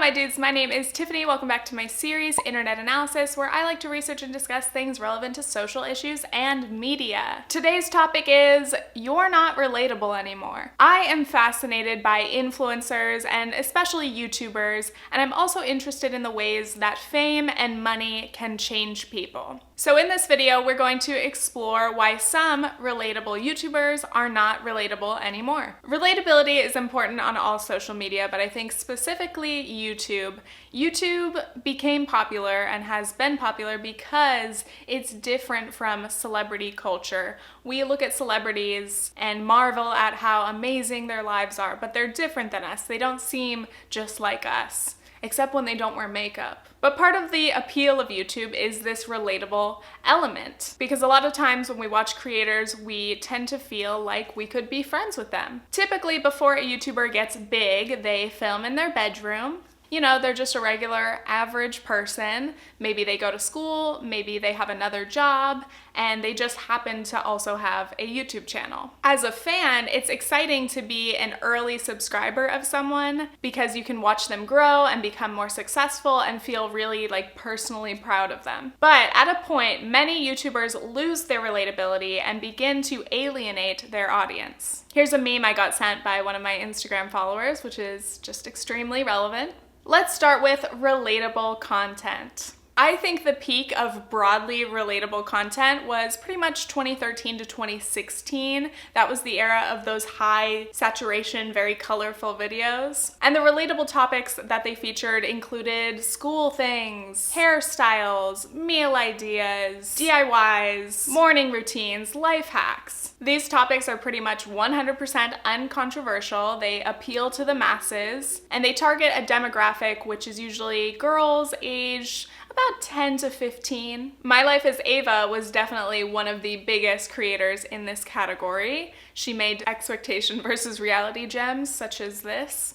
my dudes, my name is Tiffany. Welcome back to my series, Internet Analysis, where I like to research and discuss things relevant to social issues and media. Today's topic is, you're not relatable anymore. I am fascinated by influencers and especially YouTubers, and I'm also interested in the ways that fame and money can change people. So in this video, we're going to explore why some relatable YouTubers are not relatable anymore. Relatability is important on all social media, but I think specifically YouTube. YouTube became popular and has been popular because it's different from celebrity culture. We look at celebrities and marvel at how amazing their lives are, but they're different than us. They don't seem just like us, except when they don't wear makeup. But part of the appeal of YouTube is this relatable element, because a lot of times when we watch creators, we tend to feel like we could be friends with them. Typically, before a YouTuber gets big, they film in their bedroom. You know, they're just a regular average person. Maybe they go to school, maybe they have another job, and they just happen to also have a YouTube channel. As a fan, it's exciting to be an early subscriber of someone because you can watch them grow and become more successful and feel really personally proud of them. But at a point, many YouTubers lose their relatability and begin to alienate their audience. Here's a meme I got sent by one of my Instagram followers, which is just extremely relevant. Let's start with relatable content. I think the peak of broadly relatable content was pretty much 2013 to 2016. That was the era of those high saturation, very colorful videos. And the relatable topics that they featured included school things, hairstyles, meal ideas, DIYs, morning routines, life hacks. These topics are pretty much 100% uncontroversial. They appeal to the masses, and they target a demographic which is usually girls aged about 10 to 15. My Life as Ava was definitely one of the biggest creators in this category. She made expectation versus reality gems such as this.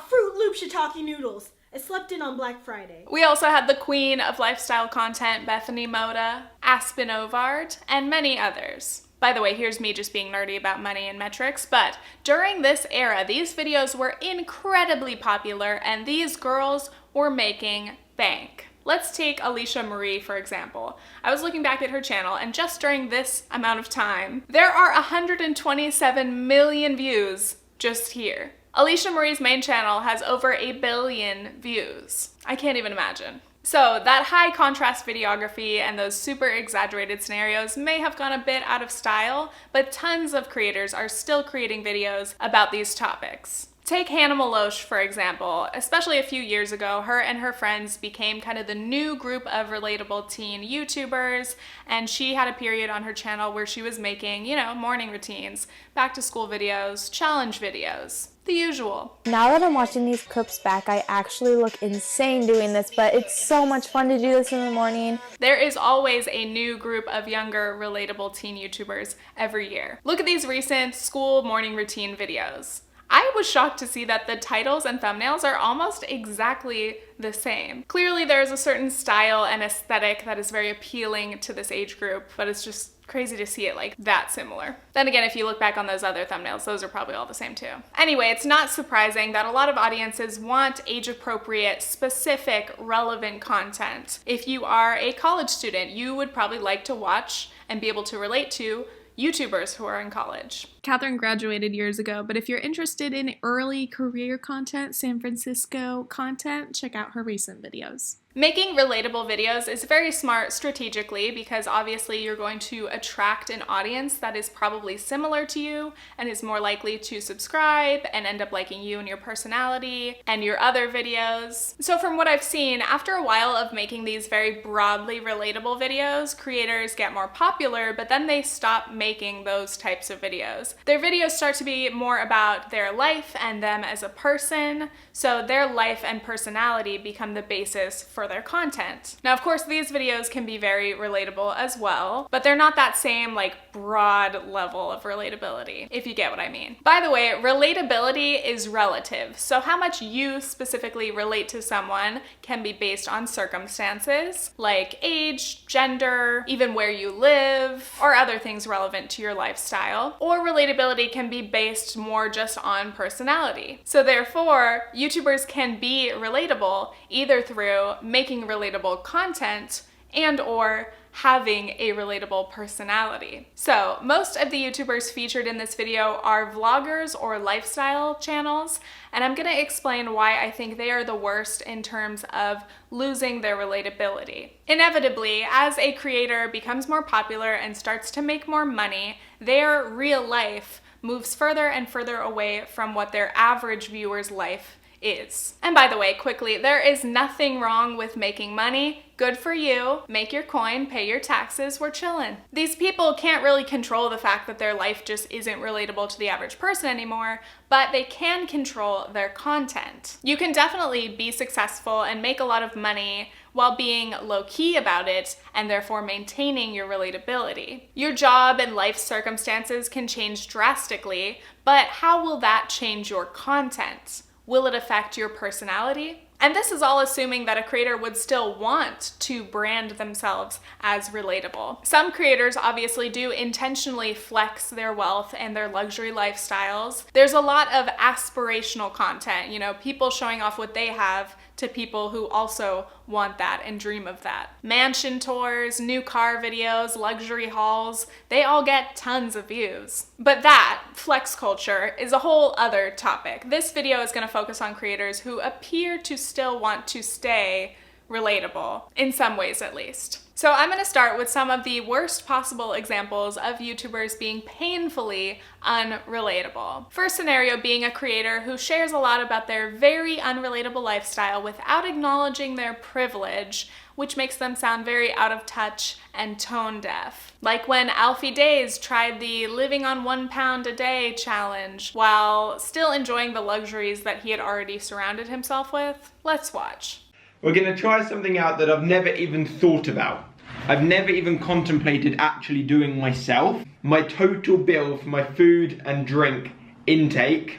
Fruit Loop shiitake noodles. I slept in on Black Friday. We also had the queen of lifestyle content, Bethany Moda, Aspen Ovard, and many others. By the way, here's me just being nerdy about money and metrics, but during this era, these videos were incredibly popular and these girls were making bank. Let's take Alicia Marie, for example. I was looking back at her channel, and just during this amount of time, there are 127 million views just here. Alicia Marie's main channel has over 1 billion views. I can't even imagine. So that high contrast videography and those super exaggerated scenarios may have gone a bit out of style, but tons of creators are still creating videos about these topics. Take Hannah Maloche, for example. Especially a few years ago, her and her friends became kind of the new group of relatable teen YouTubers, and she had a period on her channel where she was making, morning routines, back to school videos, challenge videos. The usual. Now that I'm watching these clips back, I actually look insane doing this, but it's so much fun to do this in the morning. There is always a new group of younger, relatable teen YouTubers every year. Look at these recent school morning routine videos. I was shocked to see that the titles and thumbnails are almost exactly the same. Clearly there's a certain style and aesthetic that is very appealing to this age group, but it's just crazy to see it that similar. Then again, if you look back on those other thumbnails, those are probably all the same too. Anyway, it's not surprising that a lot of audiences want age-appropriate, specific, relevant content. If you are a college student, you would probably like to watch and be able to relate to YouTubers who are in college. Catherine graduated years ago, but if you're interested in early career content, San Francisco content, check out her recent videos. Making relatable videos is very smart strategically because obviously you're going to attract an audience that is probably similar to you and is more likely to subscribe and end up liking you and your personality and your other videos. So from what I've seen, after a while of making these very broadly relatable videos, creators get more popular, but then they stop making those types of videos. Their videos start to be more about their life and them as a person, so their life and personality become the basis for for their content. Now, of course, these videos can be very relatable as well, but they're not that same like broad level of relatability, if you get what I mean. By the way, relatability is relative. So how much you specifically relate to someone can be based on circumstances like age, gender, even where you live, or other things relevant to your lifestyle. Or relatability can be based more just on personality. So therefore, YouTubers can be relatable either through making relatable content and or having a relatable personality. So most of the YouTubers featured in this video are vloggers or lifestyle channels, and I'm gonna explain why I think they are the worst in terms of losing their relatability. Inevitably, as a creator becomes more popular and starts to make more money, their real life moves further and further away from what their average viewer's life is. And by the way, quickly, there is nothing wrong with making money. Good for you. Make your coin, pay your taxes, we're chillin'. These people can't really control the fact that their life just isn't relatable to the average person anymore, but they can control their content. You can definitely be successful and make a lot of money while being low-key about it and therefore maintaining your relatability. Your job and life circumstances can change drastically, but how will that change your content? Will it affect your personality? And this is all assuming that a creator would still want to brand themselves as relatable. Some creators obviously do intentionally flex their wealth and their luxury lifestyles. There's a lot of aspirational content, you know, people showing off what they have to people who also want that and dream of that. Mansion tours, new car videos, luxury hauls, they all get tons of views. But that, flex culture, is a whole other topic. This video is going to focus on creators who appear to still want to stay relatable, in some ways at least. So I'm going to start with some of the worst possible examples of YouTubers being painfully unrelatable. First scenario being a creator who shares a lot about their very unrelatable lifestyle without acknowledging their privilege, which makes them sound very out of touch and tone deaf. Like when Alfie Deyes tried the living on £1 a day challenge while still enjoying the luxuries that he had already surrounded himself with. Let's watch. We're going to try something out that I've never even thought about. I've never even contemplated actually doing myself. My total bill for my food and drink intake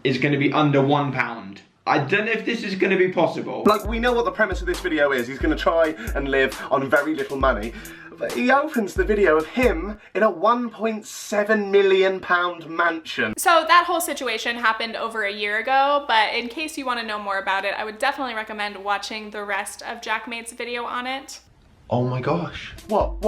is going to be under £1. I don't know if this is going to be possible. Like, we know what the premise of this video is. He's going to try and live on very little money. But he opens the video of him in a £1.7 million mansion. So that whole situation happened over a year ago, but in case you want to know more about it, I would definitely recommend watching the rest of Jackmate's video on it. Oh my gosh. What?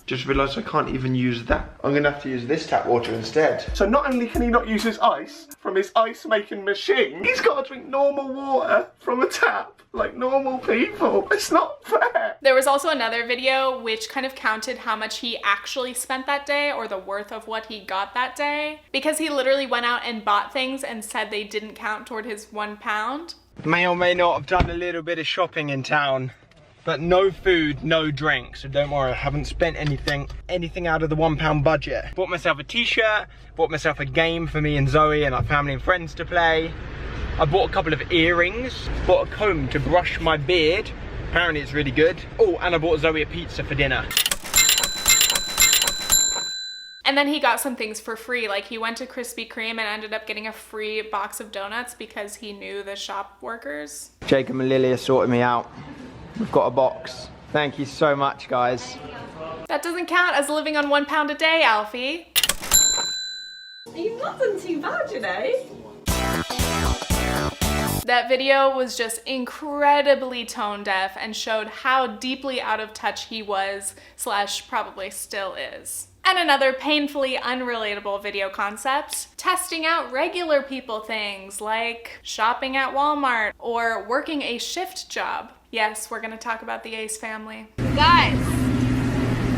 Just realised I can't even use that. I'm going to have to use this tap water instead. So not only can he not use his ice from his ice making machine, he's got to drink normal water from a tap like normal people. It's not fair. There was also another video which kind of counted how much he actually spent that day or the worth of what he got that day, because he literally went out and bought things and said they didn't count toward his £1. May or may not have done a little bit of shopping in town. But no food, no drink, so don't worry, I haven't spent anything out of the £1 budget. Bought myself a t-shirt, bought myself a game for me and Zoe and our family and friends to play. I bought a couple of earrings, bought a comb to brush my beard. Apparently it's really good. Oh, and I bought Zoe a pizza for dinner. And then he got some things for free, like he went to Krispy Kreme and ended up getting a free box of donuts because he knew the shop workers. Jacob and Lily are sorting me out. We've got a box. Thank you so much, guys. That doesn't count as living on £1 a day, Alfie. You've not done too bad, you know. That video was just incredibly tone deaf and showed how deeply out of touch he was / probably still is. And another painfully unrelatable video concept, testing out regular people things like shopping at Walmart or working a shift job. Yes, we're gonna talk about the Ace family. Guys,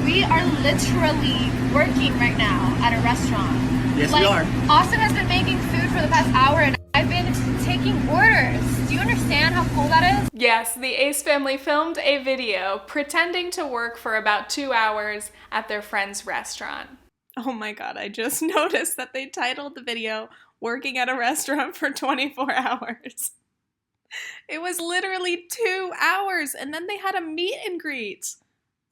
we are literally working right now at a restaurant. Yes, we are. Austin has been making food for the past hour and I've been taking orders. Do you understand how cool that is? Yes, the Ace family filmed a video pretending to work for about 2 hours at their friend's restaurant. Oh my god, I just noticed that they titled the video, "Working at a Restaurant for 24 Hours. It was literally 2 hours, and then they had a meet and greet.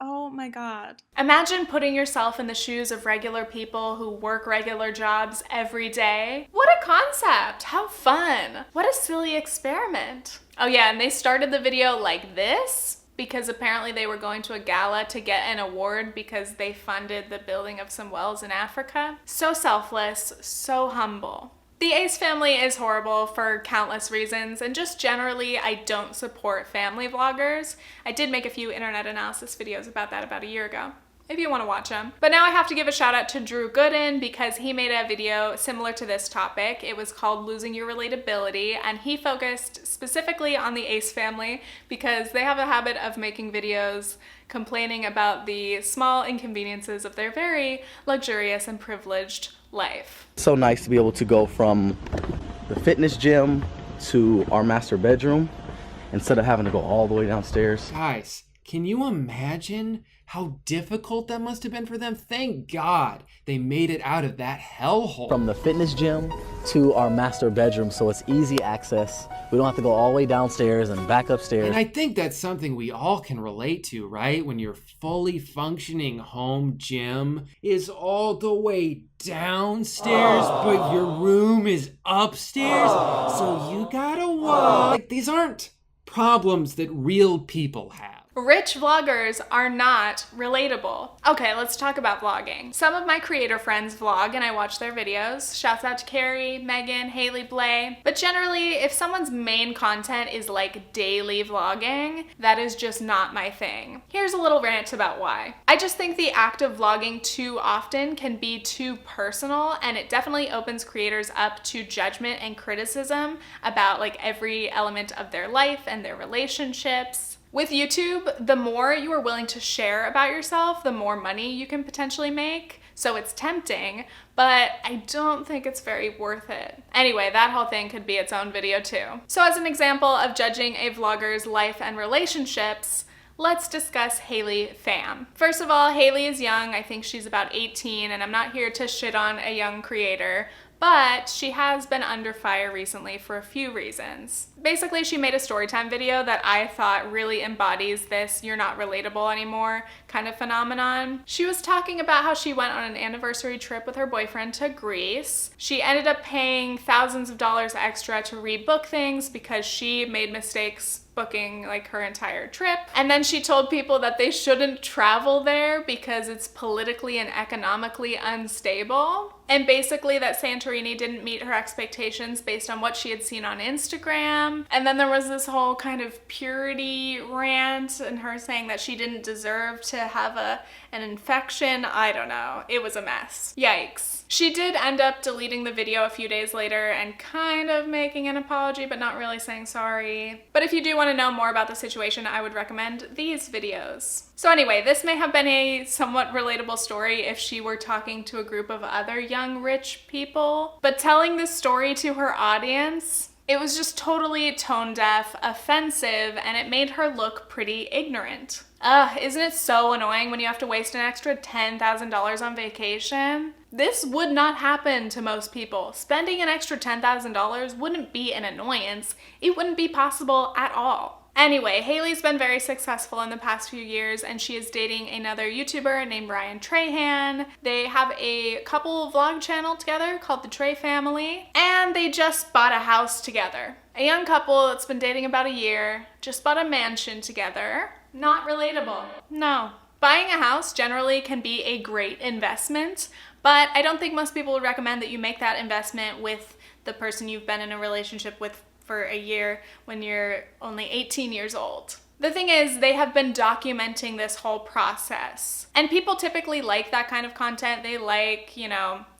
Oh my God. Imagine putting yourself in the shoes of regular people who work regular jobs every day. What a concept! How fun! What a silly experiment. Oh yeah, and they started the video like this because apparently they were going to a gala to get an award because they funded the building of some wells in Africa. So selfless, so humble. The Ace family is horrible for countless reasons, and just generally, I don't support family vloggers. I did make a few internet analysis videos about that about a year ago, if you want to watch them. But now I have to give a shout out to Gooden because he made a video similar to this topic. It was called Losing Your Relatability, and he focused specifically on the Ace family because they have a habit of making videos complaining about the small inconveniences of their very luxurious and privileged life. So nice to be able to go from the fitness gym to our master bedroom instead of having to go all the way downstairs. Guys, can you imagine how difficult that must have been for them? Thank God they made it out of that hellhole. From the fitness gym to our master bedroom, so it's easy access. We don't have to go all the way downstairs and back upstairs. And I think that's something we all can relate to, right? When your fully functioning home gym is all the way downstairs, but your room is upstairs, so you gotta walk. Like, these aren't problems that real people have. Rich vloggers are not relatable. Okay, let's talk about vlogging. Some of my creator friends vlog and I watch their videos. Shouts out to Carrie, Megan, Haley, Blay. But generally, if someone's main content is like daily vlogging, that is just not my thing. Here's a little rant about why. I just think the act of vlogging too often can be too personal, and it definitely opens creators up to judgment and criticism about like every element of their life and their relationships. With YouTube, the more you are willing to share about yourself, the more money you can potentially make. So it's tempting, but I don't think it's very worth it. Anyway, that whole thing could be its own video too. So as an example of judging a vlogger's life and relationships, let's discuss Haley Pham. First of all, Haley is young. I think she's about 18, and I'm not here to shit on a young creator, but she has been under fire recently for a few reasons. Basically, she made a storytime video that I thought really embodies this "you're not relatable anymore" kind of phenomenon. She was talking about how she went on an anniversary trip with her boyfriend to Greece. She ended up paying thousands of dollars extra to rebook things because she made mistakes booking like her entire trip. And then she told people that they shouldn't travel there because it's politically and economically unstable. And basically that Santorini didn't meet her expectations based on what she had seen on Instagram. And then there was this whole kind of purity rant and her saying that she didn't deserve to have an infection. I don't know. It was a mess. Yikes. She did end up deleting the video a few days later and kind of making an apology, but not really saying sorry. But if you do want to know more about the situation, I would recommend these videos. So anyway, this may have been a somewhat relatable story if she were talking to a group of other young rich people, but telling this story to her audience, it was just totally tone deaf, offensive, and it made her look pretty ignorant. Ugh, isn't it so annoying when you have to waste an extra $10,000 on vacation? This would not happen to most people. Spending an extra $10,000 wouldn't be an annoyance. It wouldn't be possible at all. Anyway, Haley's been very successful in the past few years, and she is dating another YouTuber named Ryan Trahan. They have a couple vlog channel together called The Trey Family, and they just bought a house together. A young couple that's been dating about a year, just bought a mansion together. Not relatable. No. Buying a house generally can be a great investment, but I don't think most people would recommend that you make that investment with the person you've been in a relationship with for a year when you're only 18 years old. The thing is, they have been documenting this whole process. And people typically like that kind of content. They like,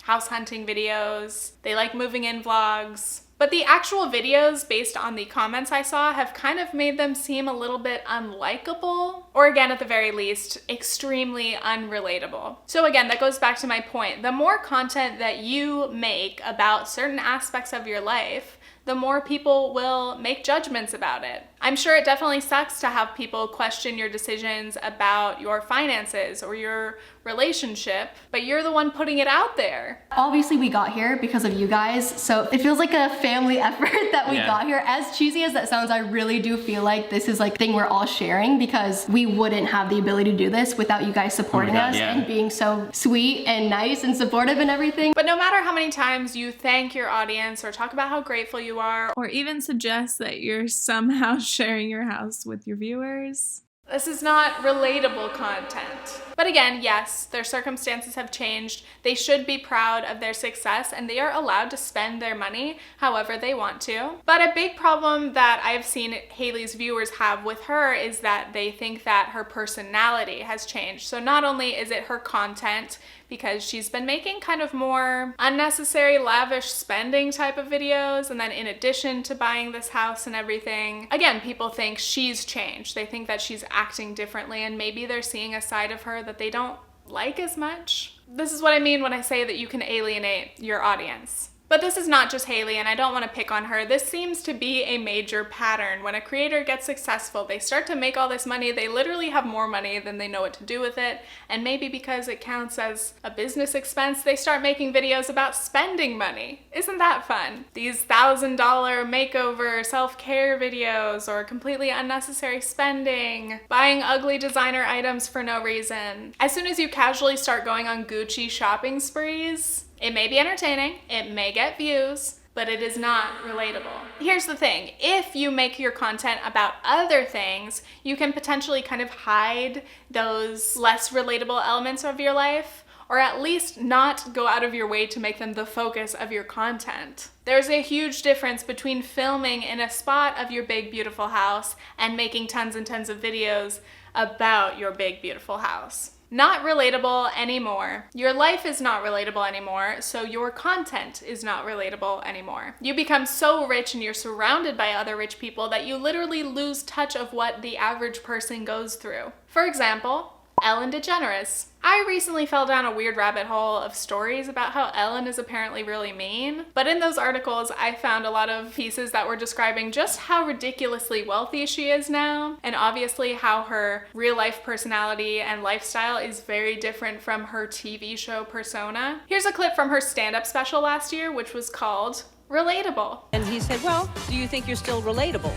house hunting videos. They like moving in vlogs. But the actual videos, based on the comments I saw, have kind of made them seem a little bit unlikable, or again, at the very least, extremely unrelatable. So again, that goes back to my point. The more content that you make about certain aspects of your life, the more people will make judgments about it. I'm sure it definitely sucks to have people question your decisions about your finances or your relationship, but you're the one putting it out there. Obviously we got here because of you guys, so it feels like a family effort that we got here. As cheesy as that sounds, I really do feel like this is like a thing we're all sharing, because we wouldn't have the ability to do this without you guys supporting us and being so sweet and nice and supportive and everything. But no matter how many times you thank your audience or talk about how grateful you are, or even suggest that you're somehow sharing your house with your viewers, this is not relatable content. But again, yes, their circumstances have changed. They should be proud of their success, and they are allowed to spend their money however they want to. But a big problem that I've seen Hailey's viewers have with her is that they think that her personality has changed. So not only is it her content, because she's been making kind of more unnecessary, lavish spending type of videos, and then in addition to buying this house and everything, again, people think she's changed. They think that she's acting differently, and maybe they're seeing a side of her that they don't like as much. This is what I mean when I say that you can alienate your audience. But this is not just Hailey, and I don't want to pick on her. This seems to be a major pattern. When a creator gets successful, they start to make all this money. They literally have more money than they know what to do with it. And maybe because it counts as a business expense, they start making videos about spending money. Isn't that fun? These $1,000 makeover, self-care videos, or completely unnecessary spending, buying ugly designer items for no reason. As soon as you casually start going on Gucci shopping sprees, it may be entertaining, it may get views, but it is not relatable. Here's the thing, if you make your content about other things, you can potentially kind of hide those less relatable elements of your life, or at least not go out of your way to make them the focus of your content. There's a huge difference between filming in a spot of your big beautiful house and making tons and tons of videos about your big beautiful house. Not relatable anymore. Your life is not relatable anymore, so your content is not relatable anymore. You become so rich and you're surrounded by other rich people that you literally lose touch of what the average person goes through. For example, Ellen DeGeneres. I recently fell down a weird rabbit hole of stories about how Ellen is apparently really mean, but in those articles I found a lot of pieces that were describing just how ridiculously wealthy she is now, and obviously how her real life personality and lifestyle is very different from her TV show persona. Here's a clip from her stand-up special last year, which was called Relatable. And he said, well, do you think you're still relatable?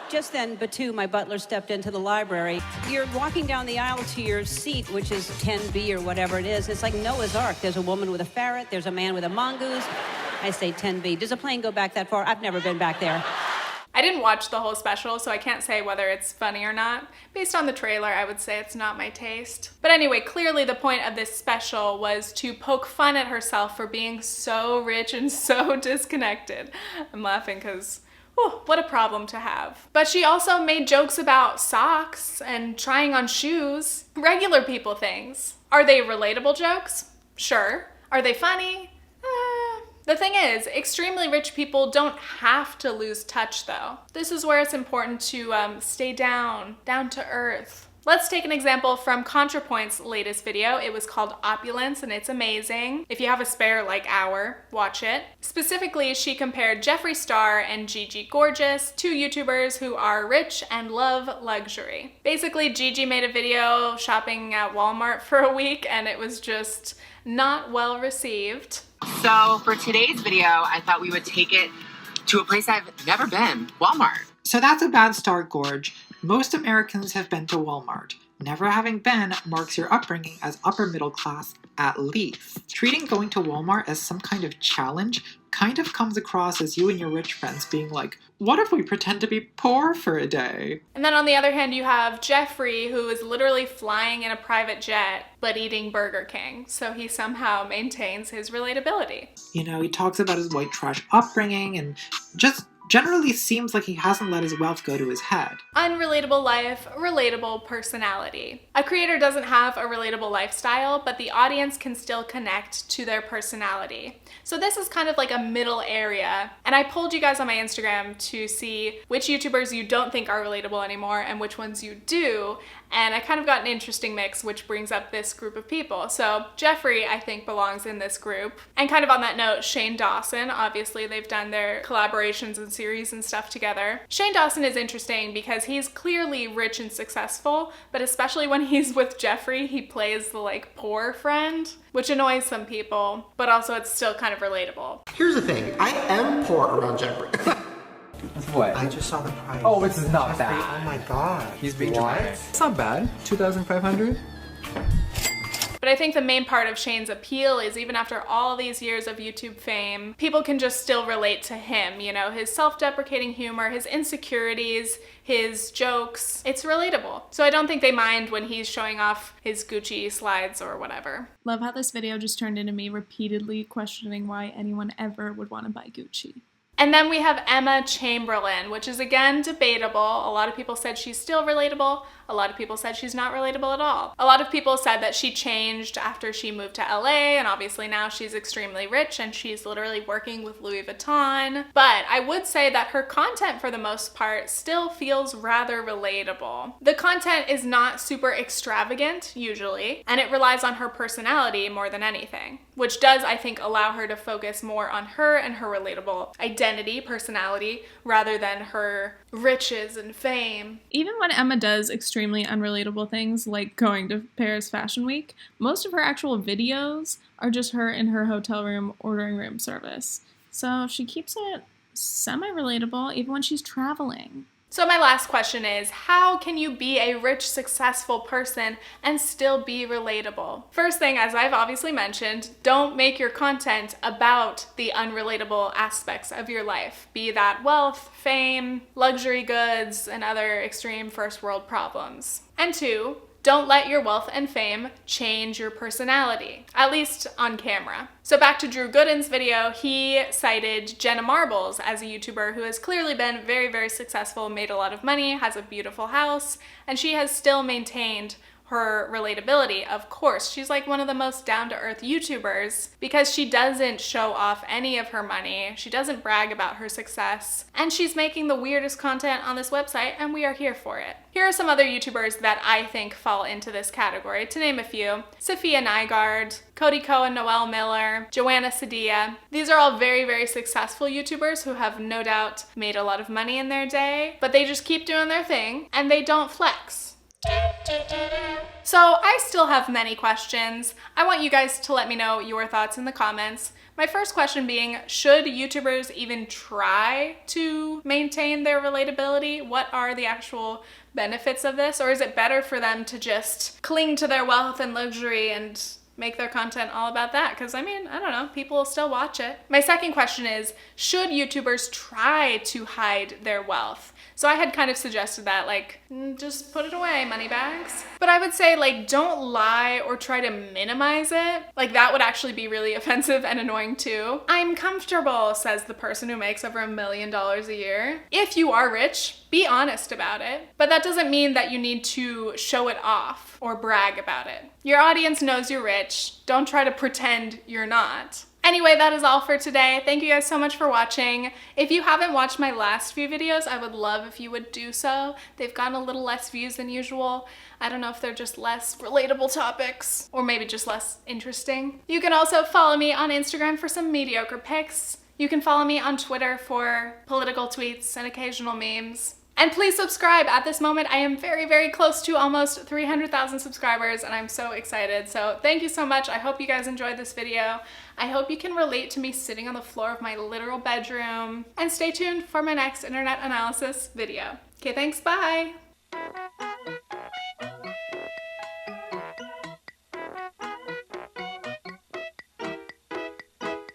Just then, Batu, my butler, stepped into the library. You're walking down the aisle to your seat, which is 10B or whatever it is. It's like Noah's Ark. There's a woman with a ferret. There's a man with a mongoose. I say 10B. Does a plane go back that far? I've never been back there. I didn't watch the whole special, so I can't say whether it's funny or not. Based on the trailer, I would say it's not my taste. But anyway, clearly the point of this special was to poke fun at herself for being so rich and so disconnected. I'm laughing because what a problem to have. But she also made jokes about socks and trying on shoes. Regular people things. Are they relatable jokes? Sure. Are they funny? The thing is, extremely rich people don't have to lose touch though. This is where it's important to stay down to earth. Let's take an example from ContraPoints' latest video. It was called Opulence, and it's amazing. If you have a spare hour, watch it. Specifically, she compared Jeffree Star and Gigi Gorgeous, two YouTubers who are rich and love luxury. Basically, Gigi made a video shopping at Walmart for a week, and it was just not well received. So for today's video, I thought we would take it to a place I've never been, Walmart. So that's a bad start, Gorge. Most Americans have been to Walmart. Never having been marks your upbringing as upper middle class at least. Treating going to Walmart as some kind of challenge kind of comes across as you and your rich friends being like, what if we pretend to be poor for a day? And then on the other hand, you have Jeffree, who is literally flying in a private jet, but eating Burger King. So he somehow maintains his relatability. You know, he talks about his white trash upbringing and just generally seems like he hasn't let his wealth go to his head. Unrelatable life, relatable personality. A creator doesn't have a relatable lifestyle, but the audience can still connect to their personality. So this is kind of like a middle area. And I polled you guys on my Instagram to see which YouTubers you don't think are relatable anymore and which ones you do. And I kind of got an interesting mix, which brings up this group of people. So Jeffree, I think, belongs in this group. And kind of on that note, Dawson, obviously they've done their collaborations and series and stuff together. Shane Dawson is interesting because he's clearly rich and successful, but especially when he's with Jeffree, he plays the like poor friend, which annoys some people, but also it's still kind of relatable. Here's the thing, I am poor around Jeffree. What? I just saw the price. Oh, it's not bad. Oh my god. He's being dramatic. It's not bad. 2,500. But I think the main part of Shane's appeal is even after all these years of YouTube fame, people can just still relate to him, you know, his self-deprecating humor, his insecurities, his jokes. It's relatable. So I don't think they mind when he's showing off his Gucci slides or whatever. Love how this video just turned into me repeatedly questioning why anyone ever would want to buy Gucci. And then we have Emma Chamberlain, which is again debatable. A lot of people said she's still relatable. A lot of people said she's not relatable at all. A lot of people said that she changed after she moved to LA, and obviously now she's extremely rich and she's literally working with Louis Vuitton. But I would say that her content for the most part still feels rather relatable. The content is not super extravagant usually, and it relies on her personality more than anything, which does, I think, allow her to focus more on her and her relatable identity, personality, rather than her riches and fame. Even when Emma does extremely unrelatable things like going to Paris Fashion Week, most of her actual videos are just her in her hotel room ordering room service. So she keeps it semi-relatable even when she's traveling. So my last question is, how can you be a rich, successful person and still be relatable? First thing, as I've obviously mentioned, don't make your content about the unrelatable aspects of your life, be that wealth, fame, luxury goods, and other extreme first world problems. And two, don't let your wealth and fame change your personality, at least on camera. So back to Drew Gooden's video, he cited Jenna Marbles as a YouTuber who has clearly been very, very successful, made a lot of money, has a beautiful house, and she has still maintained her relatability. Of course, she's like one of the most down-to-earth YouTubers because she doesn't show off any of her money, she doesn't brag about her success, and she's making the weirdest content on this website, and we are here for it. Here are some other YouTubers that I think fall into this category, to name a few. Safiya Nygaard, Cody and Noel Miller, Joana Ceddia. These are all very, very successful YouTubers who have no doubt made a lot of money in their day, but they just keep doing their thing and they don't flex. So I still have many questions. I want you guys to let me know your thoughts in the comments. My first question being, should YouTubers even try to maintain their relatability? What are the actual benefits of this? Or is it better for them to just cling to their wealth and luxury and make their content all about that? Because I mean, I don't know, people will still watch it. My second question is, should YouTubers try to hide their wealth? So I had kind of suggested that, like, just put it away, money bags. But I would say, like, don't lie or try to minimize it. Like, that would actually be really offensive and annoying too. I'm comfortable, says the person who makes over $1 million a year. If you are rich, be honest about it. But that doesn't mean that you need to show it off or brag about it. Your audience knows you're rich. Don't try to pretend you're not. Anyway, that is all for today. Thank you guys so much for watching. If you haven't watched my last few videos, I would love if you would do so. They've gotten a little less views than usual. I don't know if they're just less relatable topics or maybe just less interesting. You can also follow me on Instagram for some mediocre pics. You can follow me on Twitter for political tweets and occasional memes. And please subscribe. At this moment, I am very, very close to almost 300,000 subscribers, and I'm so excited. So thank you so much. I hope you guys enjoyed this video. I hope you can relate to me sitting on the floor of my literal bedroom. And stay tuned for my next internet analysis video. Okay, thanks, bye.